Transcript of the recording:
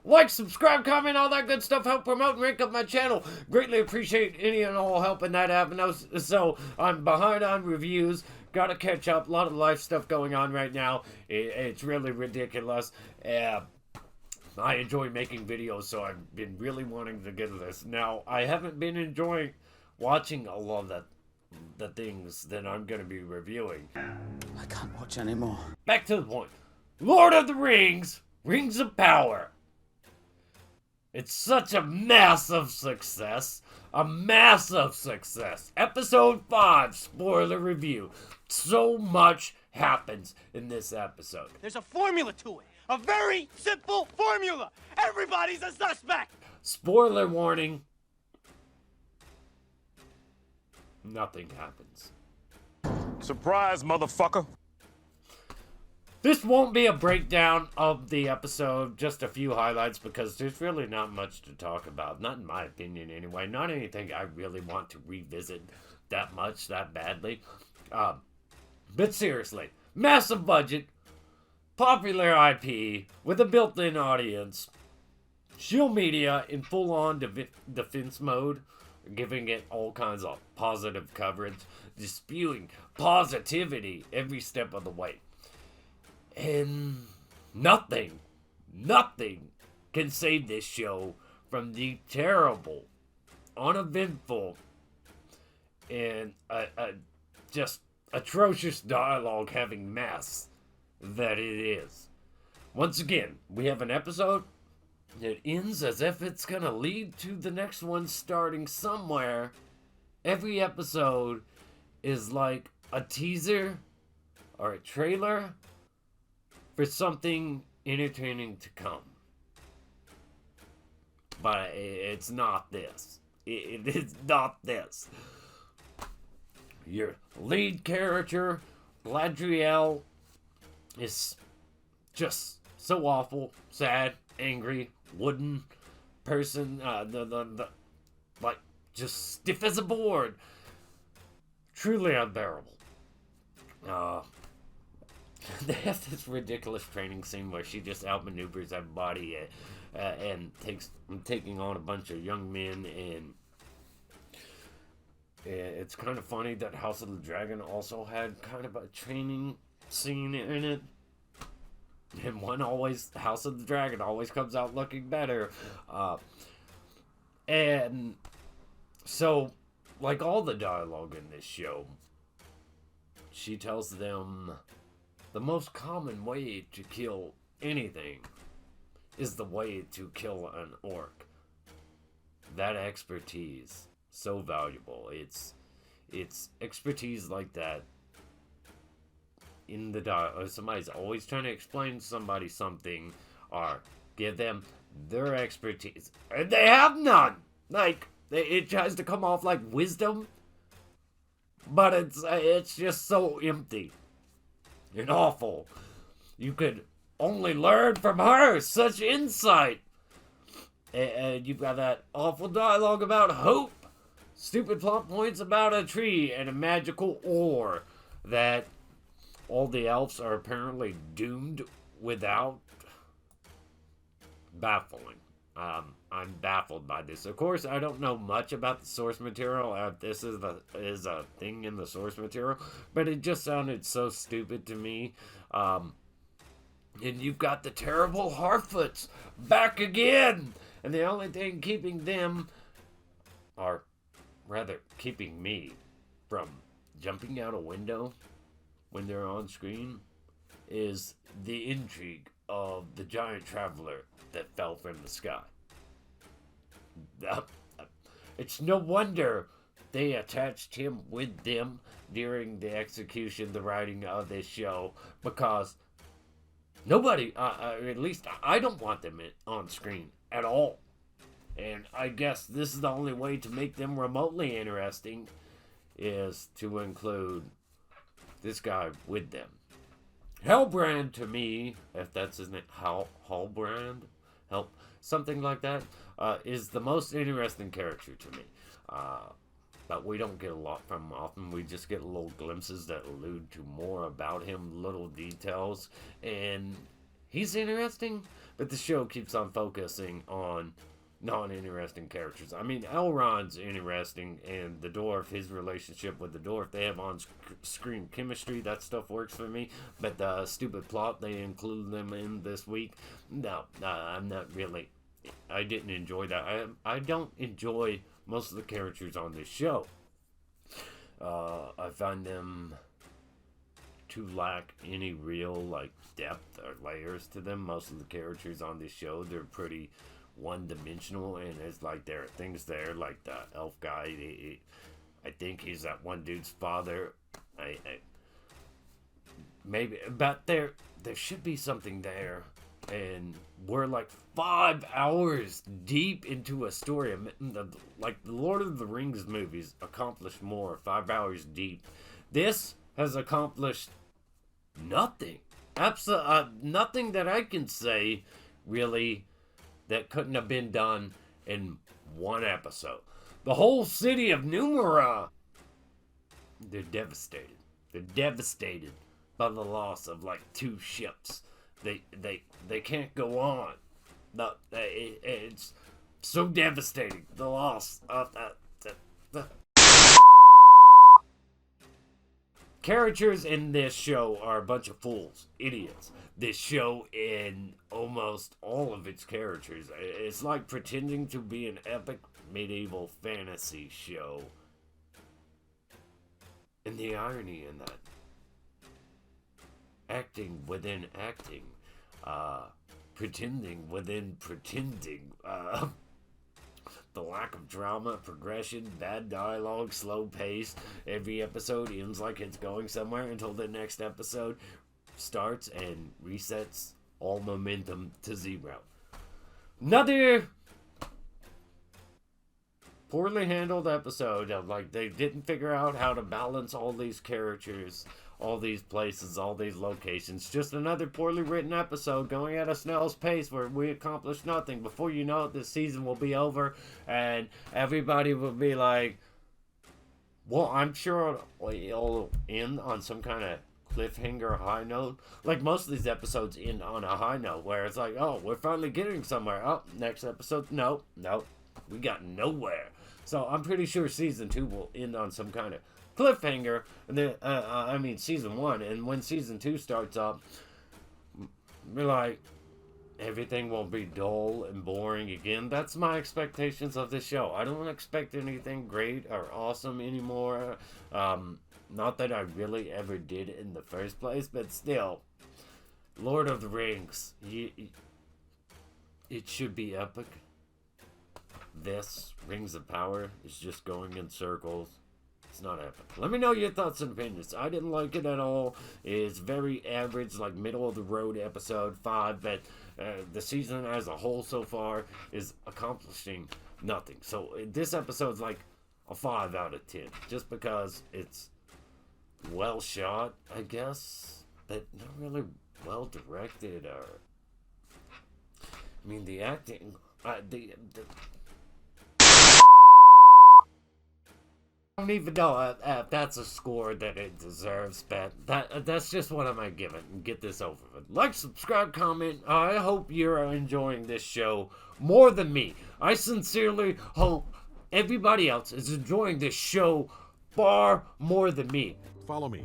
Like, subscribe, comment, all that good stuff. Help promote and rank up my channel. Greatly appreciate any and all help in that avenue. So, I'm behind on reviews. Gotta catch up. A lot of life stuff going on right now. It's really ridiculous. I enjoy making videos, so I've been really wanting to get to this. Now, I haven't been enjoying watching a lot of the things that I'm going to be reviewing. I can't watch anymore. Back to the point. Lord of the Rings, Rings of Power. It's such a massive success. A massive success. Episode 5, spoiler review. So much happens in this episode. There's a formula to it. A very simple formula. Everybody's a suspect. Spoiler warning. Nothing happens. Surprise, motherfucker. This won't be a breakdown of the episode, just a few highlights, because there's really not much to talk about. Not in my opinion, anyway. Not anything I really want to revisit that much, that badly. But seriously, massive budget, popular IP, with a built-in audience, Shield Media in full-on defense mode, giving it all kinds of positive coverage, just spewing positivity every step of the way. And nothing can save this show from the terrible, uneventful, and just atrocious dialogue having mess that it is. Once again, we have an episode that ends as if it's gonna lead to the next one starting somewhere. Every episode is like a teaser or a trailer for something entertaining to come. But it's not this. It is not this. Your lead character, Galadriel, is just so awful, sad, angry, wooden person. Like just stiff as a board. Truly unbearable. They have this ridiculous training scene where she just outmaneuvers everybody and taking on a bunch of young men, and it's kind of funny that House of the Dragon also had kind of a training scene in it. And House of the Dragon always comes out looking better. And so, like all the dialogue in this show, she tells them the most common way to kill anything is the way to kill an orc. That expertise, so valuable. It's expertise like that in the dialogue. Somebody's always trying to explain to somebody something or give them their expertise, and they have none. Like, it tries to come off like wisdom, but it's just so empty and awful. You could only learn from her. Such insight. And you've got that awful dialogue about hope. Stupid plot points about a tree and a magical ore that all the elves are apparently doomed without. Baffling. I'm baffled by this. Of course, I don't know much about the source material. This is a thing in the source material, but it just sounded so stupid to me. And you've got the terrible Harfoots back again, and the only thing keeping them, or rather keeping me, from jumping out a window when they're on screen, is the intrigue of the giant traveler that fell from the sky. It's no wonder they attached him with them during the execution, the writing of this show, because nobody, at least I don't want them on screen at all. And I guess this is the only way to make them remotely interesting, is to include this guy with them. Hellbrand, to me, if that's his name, Hallbrand, something like that, is the most interesting character to me. But we don't get a lot from him often. We just get little glimpses that allude to more about him, little details, and he's interesting, but the show keeps on focusing on non-interesting characters. I mean, Elrond's interesting, and the dwarf, his relationship with the dwarf, they have on-screen chemistry. That stuff works for me. But the stupid plot they include them in this week, no, I'm not really. I didn't enjoy that. I don't enjoy most of the characters on this show. I find them to lack any real depth or layers to them. Most of the characters on this show, they're pretty one-dimensional, and it's like there are things there, like the elf guy. I think he's that one dude's father. Maybe, but there should be something there, and we're 5 hours deep into a story. Like the Lord of the Rings movies accomplished more 5 hours deep. This has accomplished nothing. Nothing that I can say really that couldn't have been done in one episode. The whole city of Numera, they're devastated. They're devastated by the loss of 2 ships. They can't go on. It's so devastating. The loss of the characters in this show are a bunch of fools, idiots. This show, in almost all of its characters, it's like pretending to be an epic medieval fantasy show. And the irony in that, acting within acting, pretending within pretending, the lack of drama, progression, bad dialogue, slow pace. Every episode ends like it's going somewhere until the next episode starts and resets all momentum to 0. Another poorly handled episode of they didn't figure out how to balance all these characters, all these places, all these locations. Just another poorly written episode going at a snail's pace where we accomplish nothing. Before you know it, this season will be over and everybody will be like, well, I'm sure it'll end on some kind of cliffhanger high note. Most of these episodes end on a high note where it's oh, we're finally getting somewhere. Oh, next episode, no, we got nowhere. So I'm pretty sure season 2 will end on some kind of cliffhanger, and then season 1, and when season 2 starts up, we're everything will be dull and boring again. That's my expectations of this show. I don't expect anything great or awesome anymore. Not that I really ever did in the first place, but still, Lord of the Rings, it should be epic. This Rings of Power is just going in circles. It's not epic. Let me know your thoughts and opinions. I didn't like it at all. It's very average, middle of the road episode 5, but the season as a whole so far is accomplishing nothing. So this episode's a 5 out of 10, just because it's well shot, I guess, but not really well directed. Or the acting, I don't even know if that's a score that it deserves, but that's just what I might give it and get this over with. Subscribe, comment. I hope you're enjoying this show more than me. I sincerely hope everybody else is enjoying this show far more than me. Follow me